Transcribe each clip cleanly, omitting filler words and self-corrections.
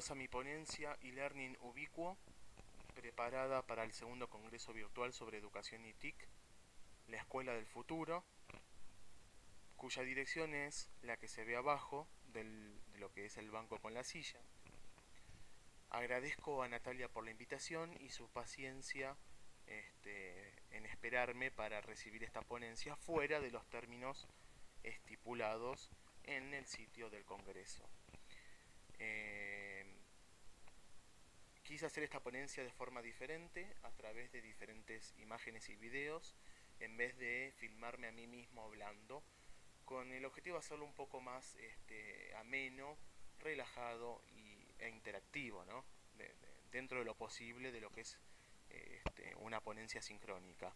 Bienvenidos a mi ponencia e-learning ubicuo, preparada para el segundo congreso virtual sobre educación y TIC, la escuela del futuro, cuya dirección es la que se ve abajo de lo que es el banco con la silla. Agradezco a Natalia por la invitación y su paciencia en esperarme para recibir esta ponencia fuera de los términos estipulados en el sitio del congreso. Quise hacer esta ponencia de forma diferente, a través de diferentes imágenes y videos, en vez de filmarme a mí mismo hablando, con el objetivo de hacerlo un poco más ameno, relajado e interactivo, ¿no? Dentro de lo posible de lo que es una ponencia sincrónica.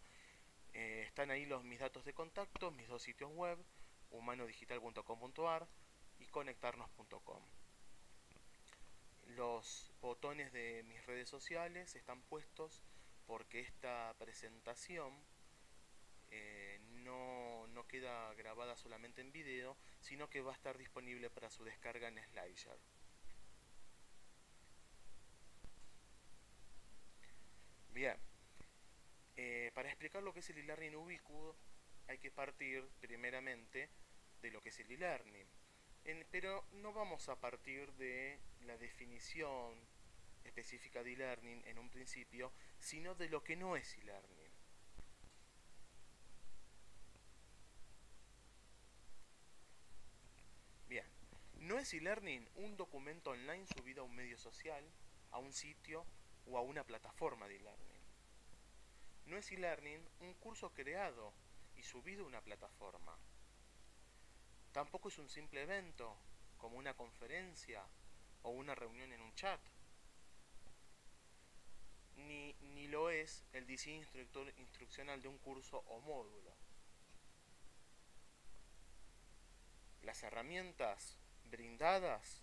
Están ahí mis datos de contacto, mis dos sitios web, humanodigital.com.ar y conectarnos.com. Los botones de mis redes sociales están puestos porque esta presentación no queda grabada solamente en video, sino que va a estar disponible para su descarga en SlideShare. Bien, para explicar lo que es el e-learning ubicuo hay que partir primeramente de lo que es el e-learning. Pero no vamos a partir de la definición específica de e-learning en un principio, sino de lo que no es e-learning. Bien, no es e-learning un documento online subido a un medio social, a un sitio o a una plataforma de e-learning. No es e-learning un curso creado y subido a una plataforma. Tampoco es un simple evento, como una conferencia o una reunión en un chat. Ni lo es el diseño instruccional de un curso o módulo. Las herramientas brindadas,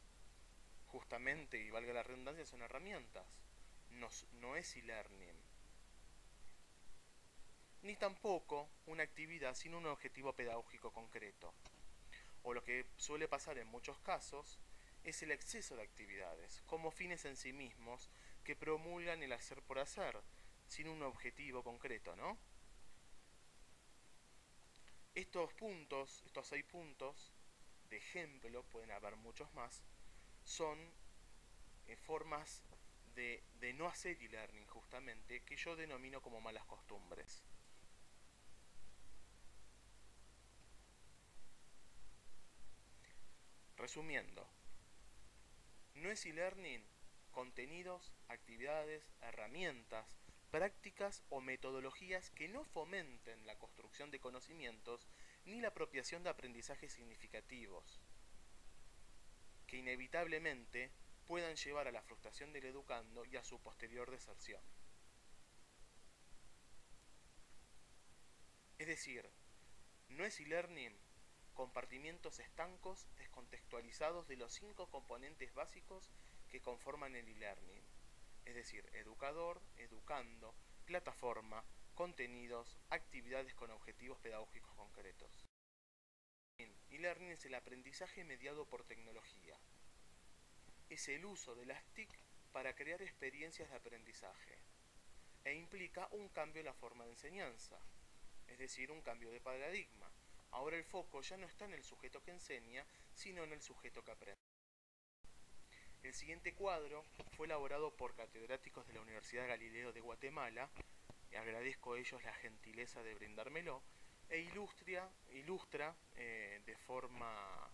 justamente, y valga la redundancia, son herramientas. No es e-learning. Ni tampoco una actividad sin un objetivo pedagógico concreto. O lo que suele pasar en muchos casos es el exceso de actividades, como fines en sí mismos, que promulgan el hacer por hacer, sin un objetivo concreto, ¿no? Estos 6 puntos, de ejemplo, pueden haber muchos más, son formas de no hacer e-learning, justamente, que yo denomino como malas costumbres. Resumiendo, no es e-learning contenidos, actividades, herramientas, prácticas o metodologías que no fomenten la construcción de conocimientos ni la apropiación de aprendizajes significativos, que inevitablemente puedan llevar a la frustración del educando y a su posterior deserción. Es decir, no es e-learning compartimientos estancos descontextualizados de los 5 componentes básicos que conforman el e-learning, es decir, educador, educando, plataforma, contenidos, actividades con objetivos pedagógicos concretos. E-learning es el aprendizaje mediado por tecnología. Es el uso de las TIC para crear experiencias de aprendizaje e implica un cambio en la forma de enseñanza, es decir, un cambio de paradigma. Ahora el foco ya no está en el sujeto que enseña, sino en el sujeto que aprende. El siguiente cuadro fue elaborado por catedráticos de la Universidad Galileo de Guatemala, y agradezco a ellos la gentileza de brindármelo, e ilustra de forma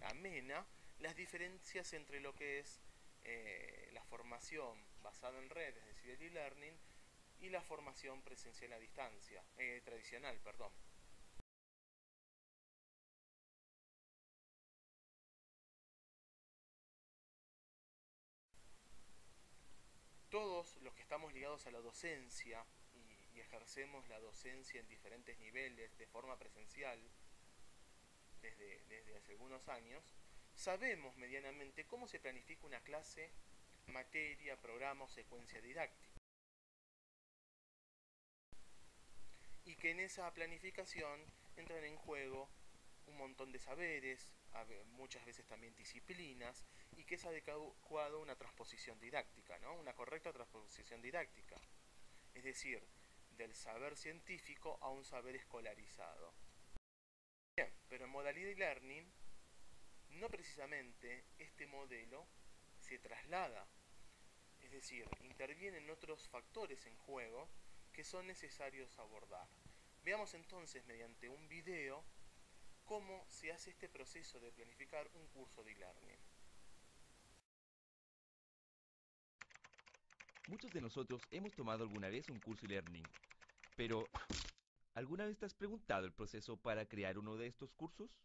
amena las diferencias entre lo que es la formación basada en red, es decir, el e-learning, y la formación presencial a distancia, tradicional, perdón. Todos los que estamos ligados a la docencia y ejercemos la docencia en diferentes niveles de forma presencial desde hace algunos años, sabemos medianamente cómo se planifica una clase, materia, programa o secuencia didáctica. Y que en esa planificación entran en juego un montón de saberes, muchas veces también disciplinas, y que es adecuado una transposición didáctica, ¿no? Una correcta transposición didáctica. Es decir, del saber científico a un saber escolarizado. Bien, pero en modalidad e-learning, no precisamente este modelo se traslada. Es decir, intervienen otros factores en juego que son necesarios abordar. Veamos entonces mediante un video cómo se hace este proceso de planificar un curso de e-learning. Muchos de nosotros hemos tomado alguna vez un curso e-learning, pero ¿alguna vez te has preguntado el proceso para crear uno de estos cursos?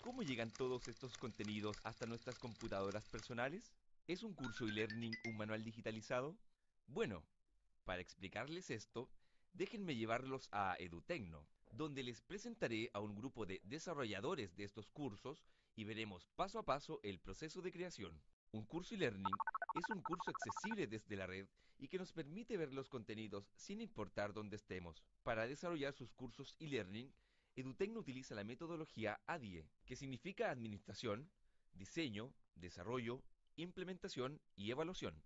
¿Cómo llegan todos estos contenidos hasta nuestras computadoras personales? ¿Es un curso e-learning un manual digitalizado? Bueno, para explicarles esto, déjenme llevarlos a Edutecno, donde les presentaré a un grupo de desarrolladores de estos cursos y veremos paso a paso el proceso de creación. Un curso e-learning es un curso accesible desde la red y que nos permite ver los contenidos sin importar dónde estemos. Para desarrollar sus cursos e-learning, Edutecno utiliza la metodología ADIE, que significa Administración, Diseño, Desarrollo, Implementación y Evaluación.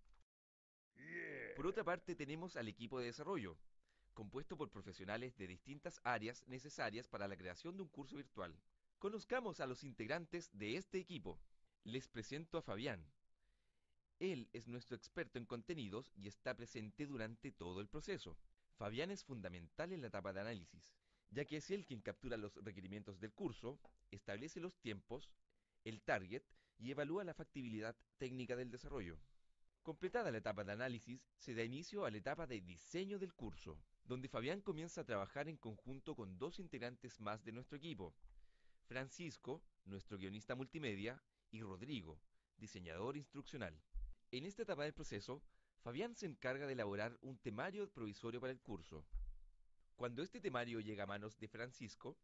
Por otra parte, tenemos al equipo de desarrollo, compuesto por profesionales de distintas áreas necesarias para la creación de un curso virtual. Conozcamos a los integrantes de este equipo. Les presento a Fabián. Él es nuestro experto en contenidos y está presente durante todo el proceso. Fabián es fundamental en la etapa de análisis, ya que es él quien captura los requerimientos del curso, establece los tiempos, el target y evalúa la factibilidad técnica del desarrollo. Completada la etapa de análisis, se da inicio a la etapa de diseño del curso, donde Fabián comienza a trabajar en conjunto con dos integrantes más de nuestro equipo, Francisco, nuestro guionista multimedia, y Rodrigo, diseñador instruccional. En esta etapa del proceso, Fabián se encarga de elaborar un temario provisorio para el curso. Cuando este temario llega a manos de Francisco,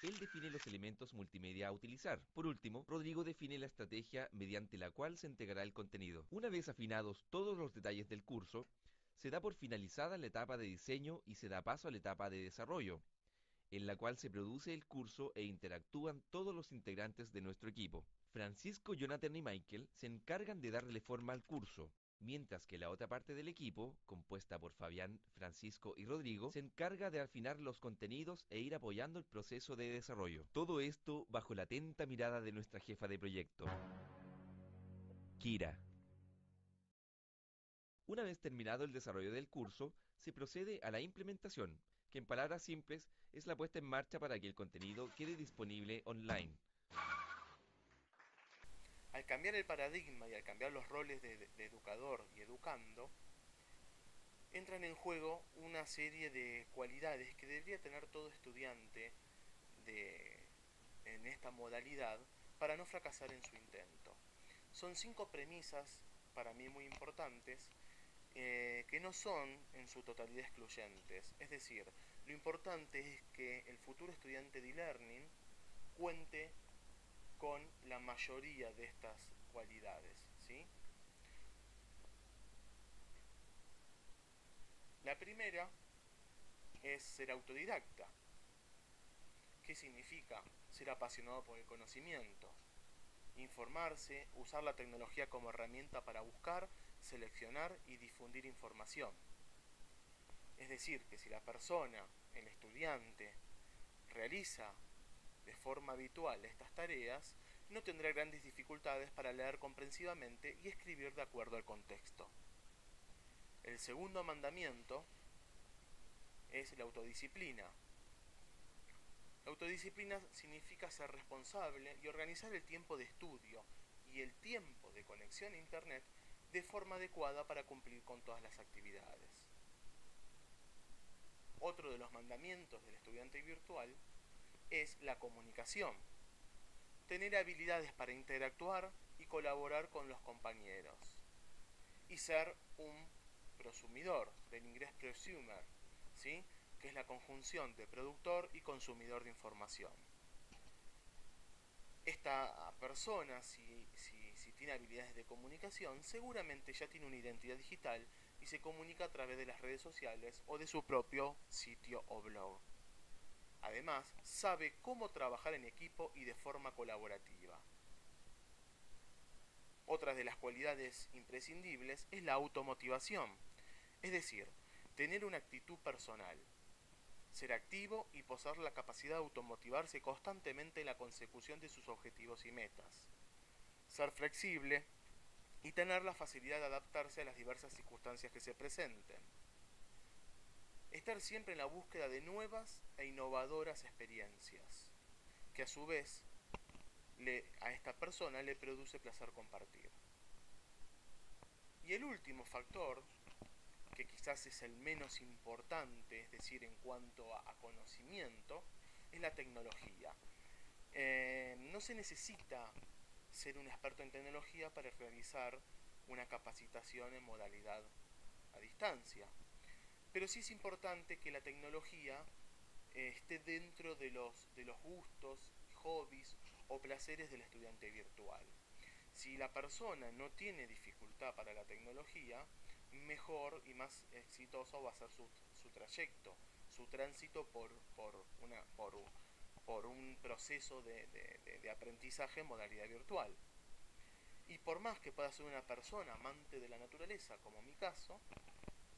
él define los elementos multimedia a utilizar. Por último, Rodrigo define la estrategia mediante la cual se integrará el contenido. Una vez afinados todos los detalles del curso, se da por finalizada la etapa de diseño y se da paso a la etapa de desarrollo, en la cual se produce el curso e interactúan todos los integrantes de nuestro equipo. Francisco, Jonathan y Michael se encargan de darle forma al curso, mientras que la otra parte del equipo, compuesta por Fabián, Francisco y Rodrigo, se encarga de afinar los contenidos e ir apoyando el proceso de desarrollo. Todo esto bajo la atenta mirada de nuestra jefa de proyecto, Kira. Una vez terminado el desarrollo del curso, se procede a la implementación, que en palabras simples es la puesta en marcha para que el contenido quede disponible online. Al cambiar el paradigma y al cambiar los roles de educador y educando, entran en juego una serie de cualidades que debería tener todo estudiante en esta modalidad para no fracasar en su intento. Son 5 premisas para mí muy importantes que no son en su totalidad excluyentes. Es decir, lo importante es que el futuro estudiante de e-learning cuente con la mayoría de estas cualidades, ¿sí? La primera es ser autodidacta. ¿Qué significa? Ser apasionado por el conocimiento, informarse, usar la tecnología como herramienta para buscar, seleccionar y difundir información. Es decir, que si la persona, el estudiante, realiza de forma habitual estas tareas, no tendrá grandes dificultades para leer comprensivamente y escribir de acuerdo al contexto. El segundo mandamiento es la autodisciplina. La autodisciplina significa ser responsable y organizar el tiempo de estudio y el tiempo de conexión a Internet de forma adecuada para cumplir con todas las actividades. Otro de los mandamientos del estudiante virtual es la comunicación. Tener habilidades para interactuar y colaborar con los compañeros. Y ser un prosumidor, del inglés prosumer, ¿sí? Que es la conjunción de productor y consumidor de información. Esta persona, si tiene habilidades de comunicación, seguramente ya tiene una identidad digital y se comunica a través de las redes sociales o de su propio sitio o blog. Además, sabe cómo trabajar en equipo y de forma colaborativa. Otra de las cualidades imprescindibles es la automotivación, es decir, tener una actitud personal, ser activo y poseer la capacidad de automotivarse constantemente en la consecución de sus objetivos y metas, ser flexible y tener la facilidad de adaptarse a las diversas circunstancias que se presenten, estar siempre en la búsqueda de nuevas e innovadoras experiencias, que a su vez a esta persona le produce placer compartir. Y el último factor, que quizás es el menos importante, es decir, en cuanto a conocimiento, es la tecnología. No se necesita ser un experto en tecnología para realizar una capacitación en modalidad a distancia. Pero sí es importante que la tecnología esté dentro de los gustos, hobbies o placeres del estudiante virtual. Si la persona no tiene dificultad para la tecnología, mejor y más exitoso va a ser su trayecto, su tránsito por un proceso de aprendizaje en modalidad virtual. Y por más que pueda ser una persona amante de la naturaleza, como mi caso,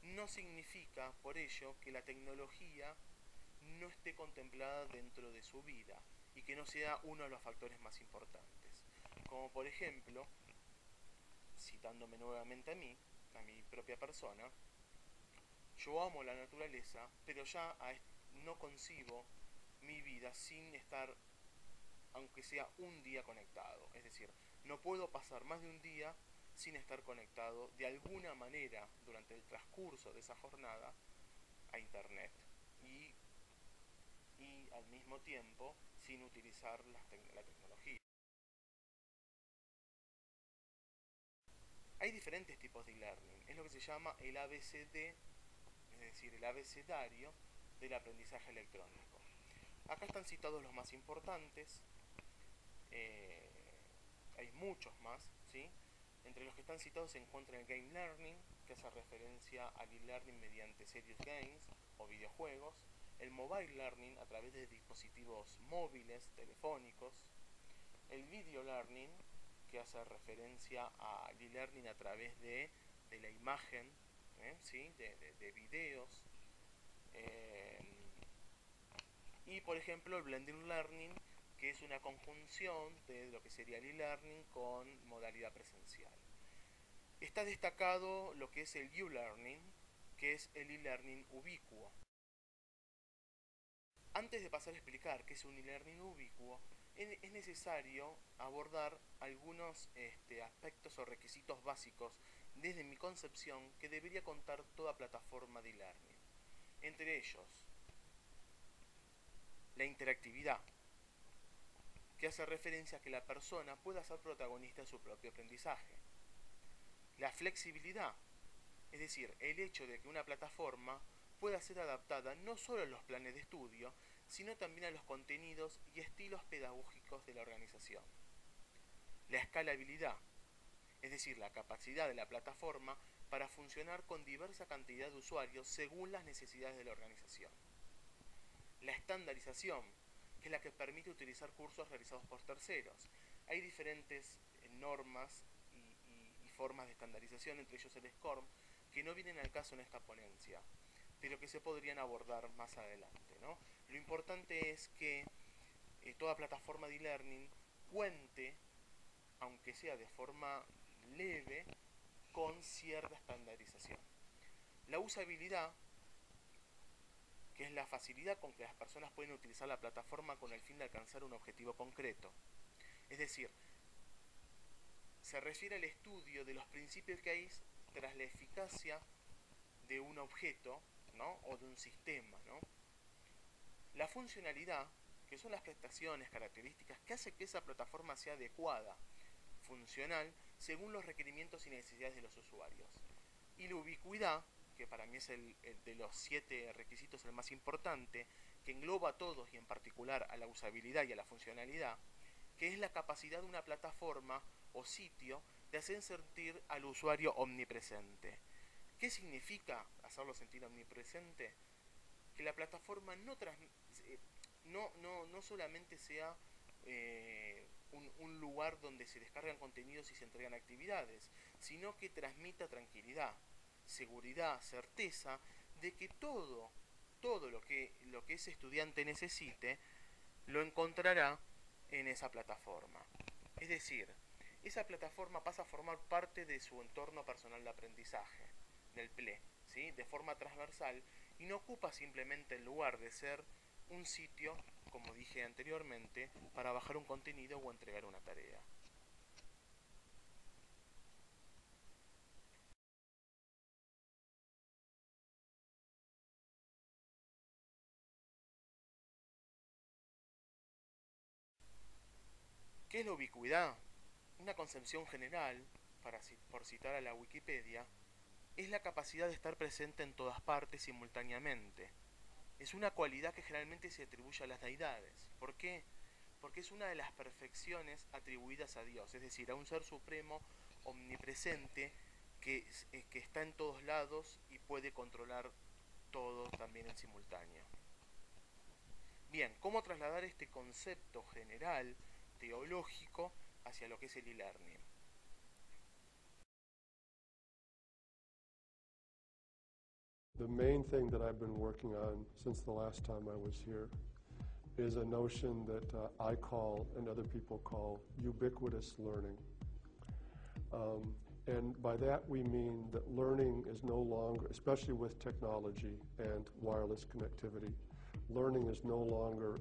no significa por ello que la tecnología no esté contemplada dentro de su vida y que no sea uno de los factores más importantes. Como por ejemplo, citándome nuevamente a mi propia persona, yo amo la naturaleza, pero ya no concibo mi vida sin estar, aunque sea un día conectado. Es decir, no puedo pasar más de un día sin estar conectado de alguna manera durante el transcurso de esa jornada a internet y al mismo tiempo sin utilizar la tecnología. Hay diferentes tipos de e-learning, es lo que se llama el ABCD, es decir, el abecedario del aprendizaje electrónico. Acá están citados los más importantes, hay muchos más, ¿sí? Entre los que están citados se encuentra el Game Learning, que hace referencia al e-learning mediante serious games o videojuegos, el Mobile Learning a través de dispositivos móviles, telefónicos, el Video Learning, que hace referencia al e-learning a través de la imagen, ¿sí? de videos, y por ejemplo el Blended Learning, que es una conjunción de lo que sería el e-learning con modalidad presencial. Está destacado lo que es el U-Learning, que es el e-learning ubicuo. Antes de pasar a explicar qué es un e-learning ubicuo, es necesario abordar algunos aspectos o requisitos básicos desde mi concepción que debería contar toda plataforma de e-learning. Entre ellos, la interactividad, que hace referencia a que la persona pueda ser protagonista de su propio aprendizaje. La flexibilidad, es decir, el hecho de que una plataforma pueda ser adaptada no solo a los planes de estudio, sino también a los contenidos y estilos pedagógicos de la organización. La escalabilidad, es decir, la capacidad de la plataforma para funcionar con diversa cantidad de usuarios según las necesidades de la organización. La estandarización, que es la que permite utilizar cursos realizados por terceros. Hay diferentes normas y formas de estandarización, entre ellos el SCORM, que no vienen al caso en esta ponencia, pero que se podrían abordar más adelante, ¿no? Lo importante es que toda plataforma de e-learning cuente, aunque sea de forma leve, con cierta estandarización. La usabilidad, que es la facilidad con que las personas pueden utilizar la plataforma con el fin de alcanzar un objetivo concreto. Es decir, se refiere al estudio de los principios que hay tras la eficacia de un objeto, ¿no? O de un sistema, ¿no? La funcionalidad, que son las prestaciones, características que hace que esa plataforma sea adecuada, funcional, según los requerimientos y necesidades de los usuarios. Y la ubicuidad, que para mí es el de los 7 requisitos el más importante, que engloba a todos y en particular a la usabilidad y a la funcionalidad, que es la capacidad de una plataforma o sitio de hacer sentir al usuario omnipresente. ¿Qué significa hacerlo sentir omnipresente? Que la plataforma no solamente sea un lugar donde se descargan contenidos y se entregan actividades, sino que transmita tranquilidad, seguridad, certeza de que todo lo que ese estudiante necesite lo encontrará en esa plataforma. Es decir, esa plataforma pasa a formar parte de su entorno personal de aprendizaje, del PLE, ¿sí? De forma transversal, y no ocupa simplemente el lugar de ser un sitio, como dije anteriormente, para bajar un contenido o entregar una tarea. ¿Qué es la ubicuidad? Una concepción general, por citar a la Wikipedia, es la capacidad de estar presente en todas partes simultáneamente. Es una cualidad que generalmente se atribuye a las deidades. ¿Por qué? Porque es una de las perfecciones atribuidas a Dios, es decir, a un ser supremo omnipresente que está en todos lados y puede controlar todo también en simultáneo. Bien, ¿cómo trasladar este concepto general teológico hacia lo que es el e-learning? The main thing that I've been working on since the last time I was here is a notion that I call and other people call ubiquitous learning. And by that we mean that learning is no longer, especially with technology and wireless connectivity, learning is no longer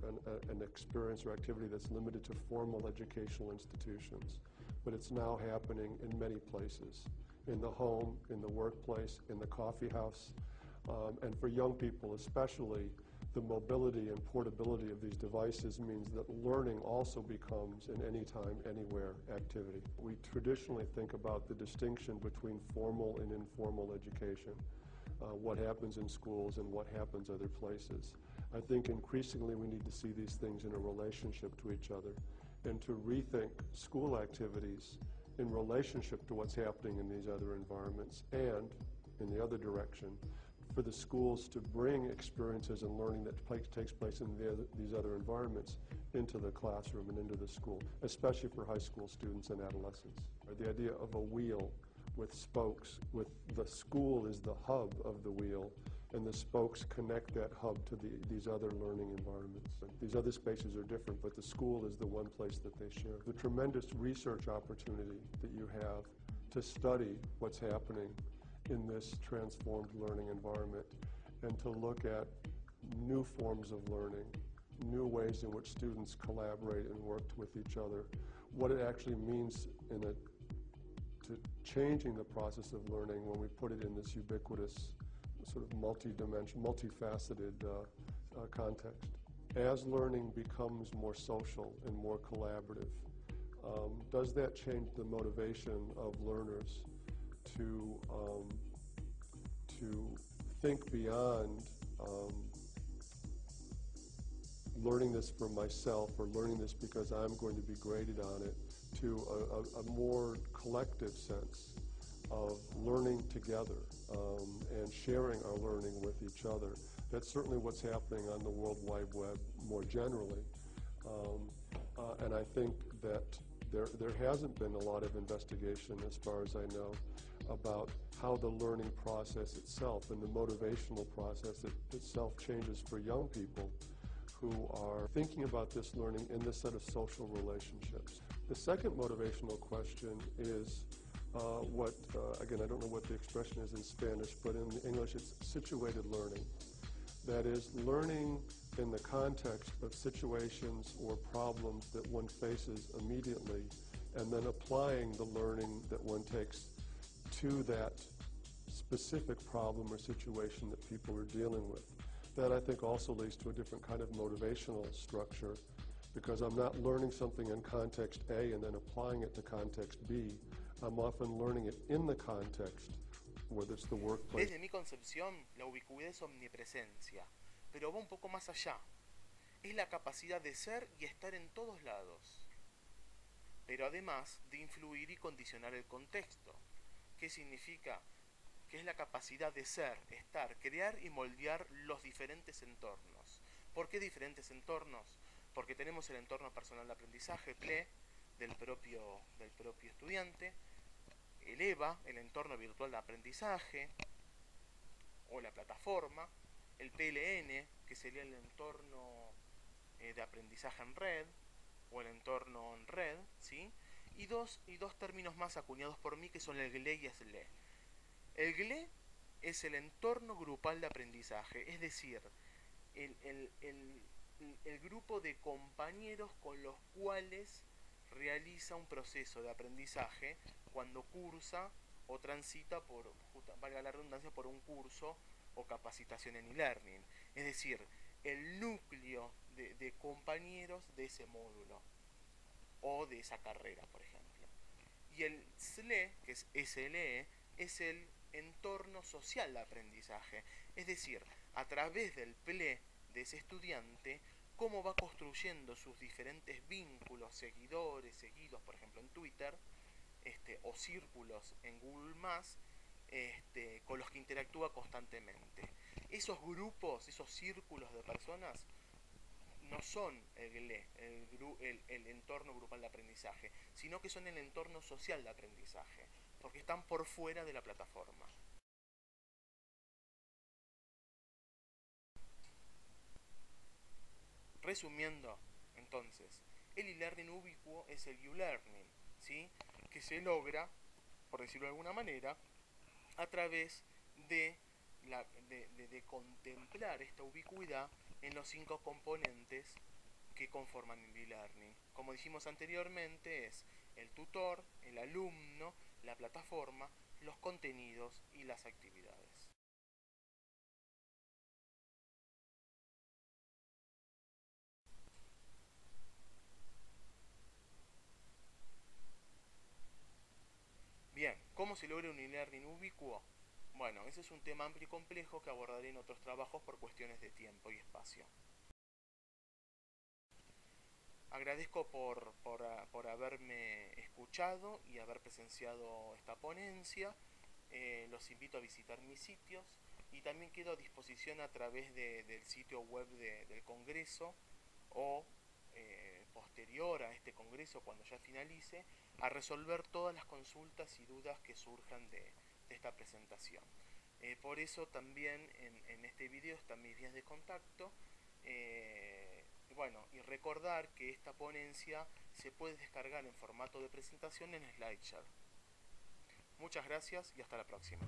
an experience or activity that's limited to formal educational institutions, but it's now happening in many places, in the home, in the workplace, in the coffee house, and for young people especially, the mobility and portability of these devices means that learning also becomes an anytime, anywhere activity. We traditionally think about the distinction between formal and informal education, what happens in schools and what happens other places. I think increasingly we need to see these things in a relationship to each other and to rethink school activities in relationship to what's happening in these other environments, and in the other direction, for the schools to bring experiences and learning that takes place in these other environments into the classroom and into the school, especially for high school students and adolescents. The idea of a wheel with spokes, with the school is the hub of the wheel, and the spokes connect that hub to these other learning environments. These other spaces are different, but the school is the one place that they share. The tremendous research opportunity that you have to study what's happening in this transformed learning environment and to look at new forms of learning, new ways in which students collaborate and work with each other, what it actually means to changing the process of learning when we put it in this ubiquitous, sort of multi-dimensional, multifaceted context. As learning becomes more social and more collaborative, does that change the motivation of learners to think beyond learning this for myself or learning this because I'm going to be graded on it, to a more collective sense of learning together and sharing our learning with each other. That's certainly what's happening on the World Wide Web more generally. And I think that there hasn't been a lot of investigation, as far as I know, about how the learning process itself and the motivational process itself changes for young people who are thinking about this learning in this set of social relationships. The second motivational question is again, I don't know what the expression is in Spanish, but in English it's situated learning. That is, learning in the context of situations or problems that one faces immediately, and then applying the learning that one takes to that specific problem or situation that people are dealing with. That, I think, also leads to a different kind of motivational structure, because I'm not learning something in context A and then applying it to context B. I'm often learning it in the context, whether it's the workplace. Desde mi concepción, la ubicuidad es omnipresencia, pero va un poco más allá. Es la capacidad de ser y estar en todos lados, pero además de influir y condicionar el contexto. ¿Qué significa? Que es la capacidad de ser, estar, crear y moldear los diferentes entornos, ¿Por qué diferentes entornos? Porque tenemos el entorno personal de aprendizaje, PLE, del propio estudiante, el EVA, el entorno virtual de aprendizaje, o la plataforma, el PLN, que sería el entorno de aprendizaje en red, o el entorno en red, ¿sí? Y dos términos más acuñados por mí, que son el GLE y el SLE. El GLE es el entorno grupal de aprendizaje, es decir, el grupo de compañeros con los cuales realiza un proceso de aprendizaje cuando cursa o transita por, valga la redundancia, por un curso o capacitación en e-learning. Es decir, el núcleo de compañeros de ese módulo o de esa carrera, por ejemplo. Y el SLE, que es SLE, es el entorno social de aprendizaje. Es decir, a través del PLE de ese estudiante, cómo va construyendo sus diferentes vínculos, seguidores, seguidos, por ejemplo, en Twitter, o círculos en Google+, con los que interactúa constantemente. Esos grupos, esos círculos de personas, no son el GLE, el entorno grupal de aprendizaje, sino que son el entorno social de aprendizaje, porque están por fuera de la plataforma. Resumiendo, entonces, el e-learning ubicuo es el U-Learning, ¿sí? Que se logra, por decirlo de alguna manera, a través de contemplar esta ubicuidad en los 5 componentes que conforman el e-learning. Como dijimos anteriormente, es el tutor, el alumno, la plataforma, los contenidos y las actividades. Bien, ¿cómo se logra un e-learning ubicuo? Bueno, ese es un tema amplio y complejo que abordaré en otros trabajos por cuestiones de tiempo y espacio. Agradezco por haberme escuchado y haber presenciado esta ponencia. Los invito a visitar mis sitios y también quedo a disposición a través del sitio web del Congreso o posterior a este Congreso, cuando ya finalice, a resolver todas las consultas y dudas que surjan de esta presentación. Por eso también en este video están mis vías de contacto. Bueno, y recordar que esta ponencia se puede descargar en formato de presentación en SlideShare. Muchas gracias y hasta la próxima.